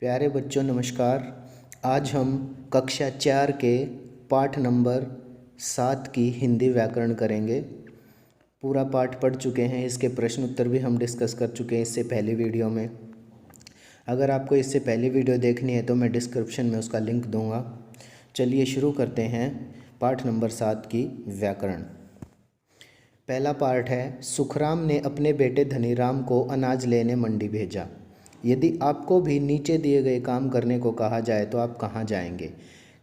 प्यारे बच्चों नमस्कार। आज हम कक्षा 4 के पाठ नंबर 7 की हिंदी व्याकरण करेंगे। पूरा पाठ पढ़ चुके हैं, इसके प्रश्न उत्तर भी हम डिस्कस कर चुके हैं इससे पहले वीडियो में। अगर आपको इससे पहली वीडियो देखनी है तो मैं डिस्क्रिप्शन में उसका लिंक दूंगा। चलिए शुरू करते हैं पाठ नंबर 7 की व्याकरण। पहला पार्ट है, सुखराम ने अपने बेटे धनीराम को अनाज लेने मंडी भेजा। यदि आपको भी नीचे दिए गए काम करने को कहा जाए तो आप कहाँ जाएंगे।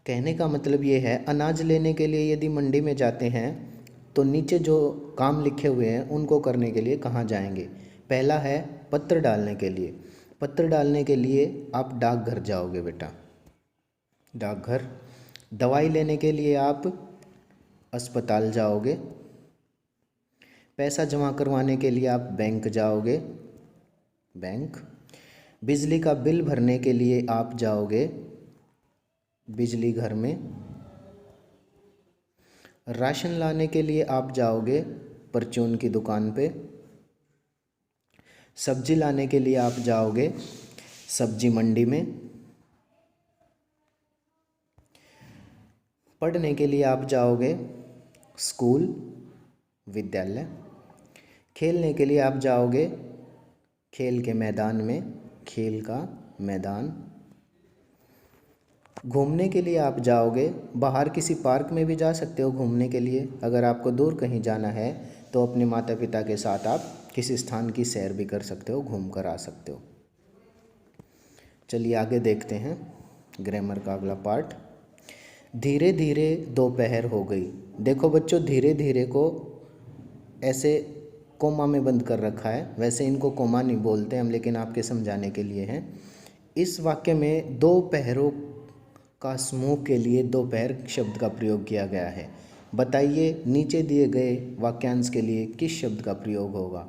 कहने का मतलब ये है, अनाज लेने के लिए यदि मंडी में जाते हैं तो नीचे जो काम लिखे हुए हैं उनको करने के लिए कहाँ जाएंगे। पहला है पत्र डालने के लिए। पत्र डालने के लिए आप डाकघर जाओगे बेटा, डाकघर। दवाई लेने के लिए आप अस्पताल जाओगे। पैसा जमा करवाने के लिए आप बैंक जाओगे, बैंक। बिजली का बिल भरने के लिए आप जाओगे बिजली घर में। राशन लाने के लिए आप जाओगे परचून की दुकान पे। सब्जी लाने के लिए आप जाओगे सब्जी मंडी में। पढ़ने के लिए आप जाओगे स्कूल, विद्यालय। खेलने के लिए आप जाओगे खेल के मैदान में, खेल का मैदान। घूमने के लिए आप जाओगे बाहर, किसी पार्क में भी जा सकते हो घूमने के लिए। अगर आपको दूर कहीं जाना है तो अपने माता पिता के साथ आप किसी स्थान की सैर भी कर सकते हो, घूम कर आ सकते हो। चलिए आगे देखते हैं ग्रामर का अगला पार्ट। धीरे धीरे दोपहर हो गई। देखो बच्चों, धीरे धीरे को ऐसे कोमा में बंद कर रखा है। वैसे इनको कोमा नहीं बोलते हम, लेकिन आपके समझाने के लिए हैं। इस वाक्य में दो पहरों का समूह के लिए दोपहर शब्द का प्रयोग किया गया है। बताइए नीचे दिए गए वाक्यांश के लिए किस शब्द का प्रयोग होगा।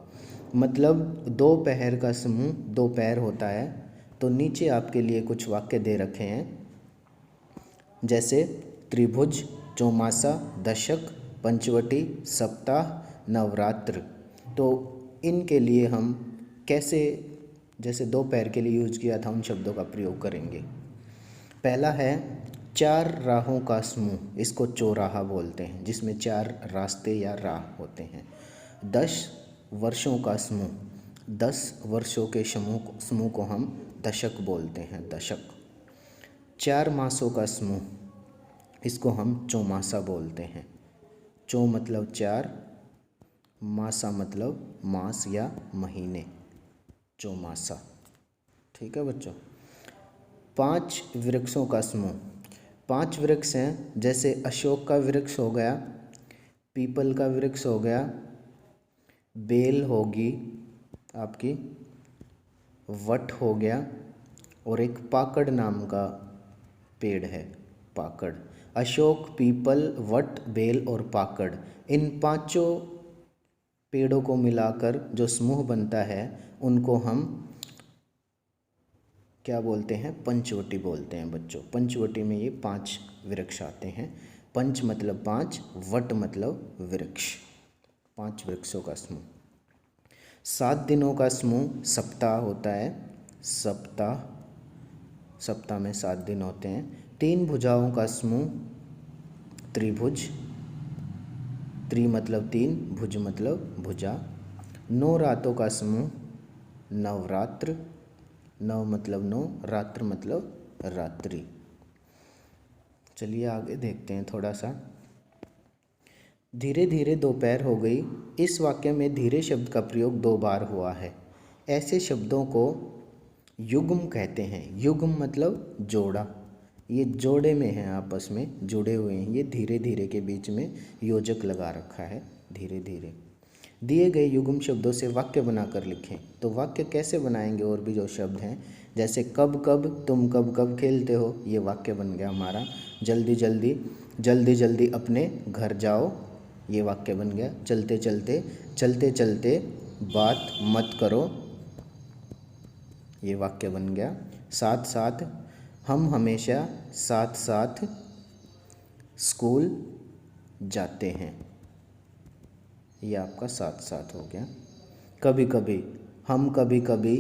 मतलब दोपहर का समूह दोपहर होता है, तो नीचे आपके लिए कुछ वाक्य दे रखे हैं, जैसे त्रिभुज, चौमासा, दशक, पंचवटी, सप्ताह, नवरात्र। तो इनके लिए हम कैसे, जैसे दोपहर के लिए यूज किया था, उन शब्दों का प्रयोग करेंगे। पहला है चार राहों का समूह, इसको चौराहा बोलते हैं, जिसमें चार रास्ते या राह होते हैं। 10 वर्षों का समूह, 10 वर्षों के समूह को हम दशक बोलते हैं, दशक। 4 मासों का समूह, इसको हम चौमासा बोलते हैं। चौ मतलब 4, मासा मतलब मास या महीने, चौमासा। ठीक है बच्चों। 5 वृक्षों का समूह, 5 वृक्ष हैं, जैसे अशोक का वृक्ष हो गया, पीपल का वृक्ष हो गया, बेल होगी आपकी, वट हो गया, और एक पाकड़ नाम का पेड़ है, पाकड़। अशोक, पीपल, वट, बेल और पाकड़, इन 5 पेड़ों को मिलाकर जो समूह बनता है उनको हम क्या बोलते हैं, पंचवटी बोलते हैं बच्चों। पंचवटी में ये 5 वृक्ष आते हैं। पंच मतलब 5, वट मतलब वृक्ष, 5 वृक्षों का समूह। 7 दिनों का समूह सप्ताह होता है, सप्ताह। सप्ताह में 7 दिन होते हैं। 3 भुजाओं का समूह त्रिभुज, त्रि मतलब 3, भुज मतलब भुजा। 9 रातों का समूह नवरात्र, 9 मतलब 9, रात्र मतलब रात्रि। चलिए आगे देखते हैं थोड़ा सा। धीरे धीरे दोपहर हो गई। इस वाक्य में धीरे शब्द का प्रयोग 2 बार हुआ है। ऐसे शब्दों को युग्म कहते हैं। युग्म मतलब जोड़ा, ये जोड़े में हैं, आपस में जुड़े हुए हैं। ये धीरे धीरे के बीच में योजक लगा रखा है, धीरे धीरे। दिए गए युग्म शब्दों से वाक्य बनाकर लिखें। तो वाक्य कैसे बनाएंगे, और भी जो शब्द हैं, जैसे कब कब, तुम कब कब खेलते हो, ये वाक्य बन गया हमारा। जल्दी जल्दी, जल्दी जल्दी अपने घर जाओ, ये वाक्य बन गया। चलते चलते, चलते चलते बात मत करो, ये वाक्य बन गया। साथ साथ, हम हमेशा साथ साथ स्कूल जाते हैं, ये आपका साथ साथ हो गया। कभी कभी, हम कभी कभी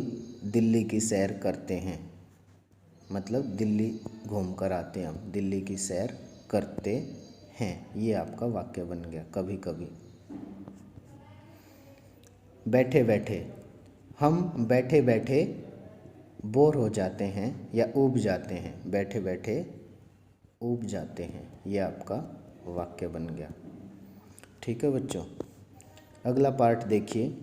दिल्ली की सैर करते हैं, मतलब दिल्ली घूम कर आते हैं, हम दिल्ली की सैर करते हैं। ये आपका वाक्य बन गया कभी कभी। बैठे बैठे, हम बैठे बैठे बोर हो जाते हैं या ऊब जाते हैं। बैठे बैठे ऊब जाते हैं, ये आपका वाक्य बन गया। ठीक है बच्चों, अगला पार्ट देखिए।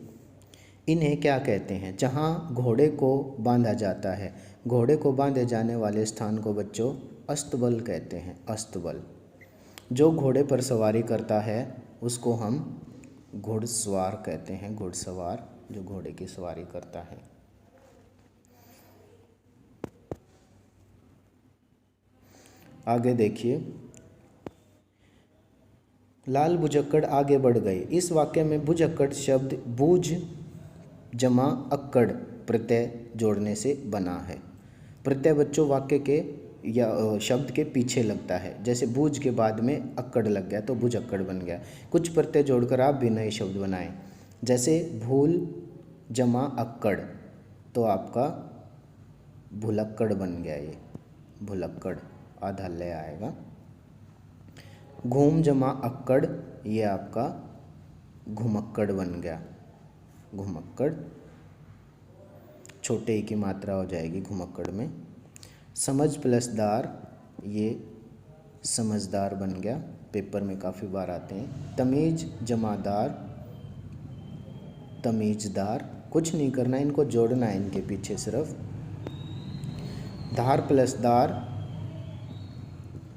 इन्हें क्या कहते हैं? जहाँ घोड़े को बांधा जाता है। घोड़े को बांधे जाने वाले स्थान को बच्चों अस्तबल कहते हैं, अस्तबल। जो घोड़े पर सवारी करता है उसको हम घुड़सवार कहते हैं, घुड़सवार जो घोड़े की सवारी करता है। आगे देखिए, लाल बुझक्कड़ आगे बढ़ गए। इस वाक्य में बुझक्कड़ शब्द बूझ जमा अक्कड़ प्रत्यय जोड़ने से बना है। प्रत्यय बच्चों वाक्य के या शब्द के पीछे लगता है। जैसे बूझ के बाद में अक्कड़ लग गया तो बुझक्कड़ बन गया। कुछ प्रत्यय जोड़कर आप भी नए शब्द बनाएं। जैसे भूल जमा अक्कड़ तो आपका भुलक्कड़ बन गया, ये भुलक्कड़ आधा लय आएगा। घूम जमा अक्कड़ ये आपका घुमक्कड़ बन गया, घुमक्कड़। छोटे ई की मात्रा हो जाएगी घुमक्कड़ में। समझ प्लस दार ये समझदार बन गया, पेपर में काफ़ी बार आते हैं। तमीज जमादार तमीजदार। कुछ नहीं करना, इनको जोड़ना है इनके पीछे सिर्फ। धार प्लस दार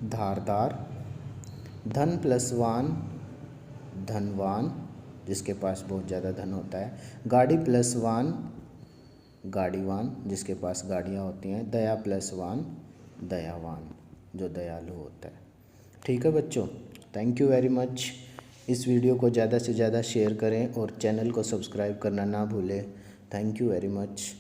धारदार। धन प्लस वान धनवान, जिसके पास बहुत ज़्यादा धन होता है। गाड़ी प्लस वान गाड़ीवान, जिसके पास गाड़ियाँ होती हैं। दया प्लस वान दयावान, जो दयालु होता है। ठीक है बच्चों, थैंक यू वेरी मच। इस वीडियो को ज़्यादा से ज़्यादा शेयर करें और चैनल को सब्सक्राइब करना ना भूलें। Thank you very much.